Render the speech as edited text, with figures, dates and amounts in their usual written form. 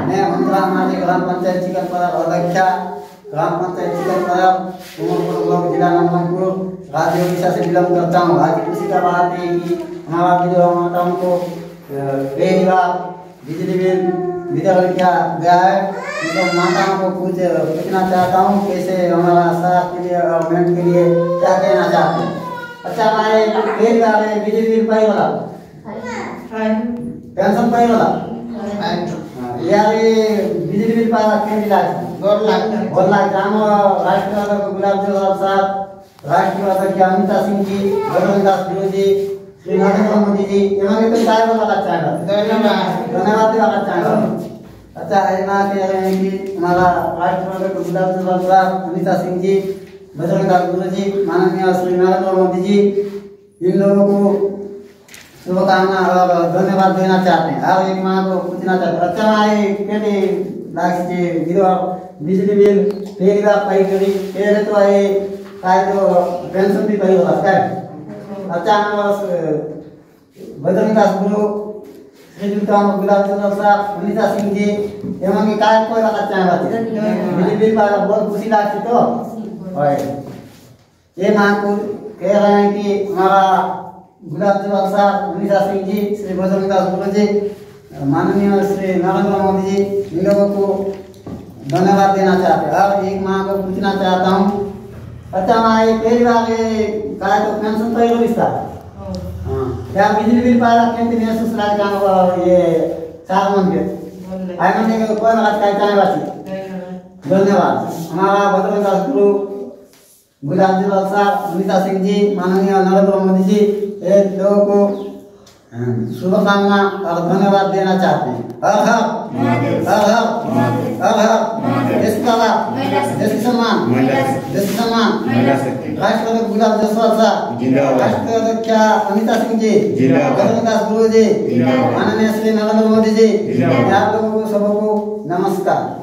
मैं मंत्रा हमारे ग्राम पंचायत चिकनपरा अध्यक्षा ग्राम पंचायत चिकनपरा उमरपुर ब्लॉक जिला नवरंगपुर राज्य उड़ीसा से बिलोंग करता हूँ। आज खुशी का बात है कि हमारा विधवा माताओं को पहली बार बिजली बिल वितरण किया गया है। तो माताओं को कुछ पूछना चाहता हूँ कैसे हमारा साथ के लिए गवर्नमेंट के लिए क्या कहना चाहते हैं। अच्छा हमारे पहली बार बिजली बिल पाई वाला पेंशन पाई वाला यार बिजली बिल पाया केंद्र लाख 2 लाख हम राष्ट्रवाद गुलाब जवाब साहब राष्ट्रवाद के अमिता सिंह जी गौरवदास गुरु जी श्री नरेंद्र मोदी जी इन्होंने तो काय वाला चाहेगा धन्यवाद वाला चाहेगा। अच्छा ऐसा कह रहे हैं कि हमारा राष्ट्रवाद गुलाब जवाब साहब अमिता सिंह जी बजरंगदास गुरु जी माननीय श्री नरेंद्र मोदी जी इन लोगों को शुभकामना और धन्यवाद देना चाहते हैं। और एक माँ को पूछना चाहते हैं अच्छा हमारे केटी लाख से विधवा बिजली बिल पहली बार पाई करी पहले तो आए काय तो पेंशन भी पाई होगा क्या। अच्छा हमारा बजरंगदास गुरु श्री गुलाब चंद्र साहब अनिता सिंह जी एवं की काय कोई बात चाहेगा बिजली बिल पाया बहुत खुशी लागती तो ये माँ को कह रहे हैं कि हमारा गुलाब जवाब साहब अनिता सिंह जी श्री बजरंगदास गुरु जी माननीय श्री नरेंद्र मोदी जी इन लोगों को धन्यवाद देना चाहते हैं। और एक माँ को पूछना चाहता हूँ अच्छा माँ ये पहली बार काय तो पेंशन तो रिश्ता क्या बिजली बिल पाया केंद्र में सुसराज का ये सागमन के आई मन के कोई बात काय चाहे बात धन्यवाद। हमारा बजरंगदास गुरु गुलाब जवाब साहब अनिता सिंह जी माननीय नरेंद्र मोदी जी एक लोगों को शुभकामना और धन्यवाद देना चाहते हैं। देश सम्मान राष्ट्रवाद गुलाब जसवाल साहब राष्ट्रवाद अनिता सिंह जी बजरंगदास गुरु जी माननीय श्री नरेंद्र मोदी जी आप लोगों को सबको नमस्कार।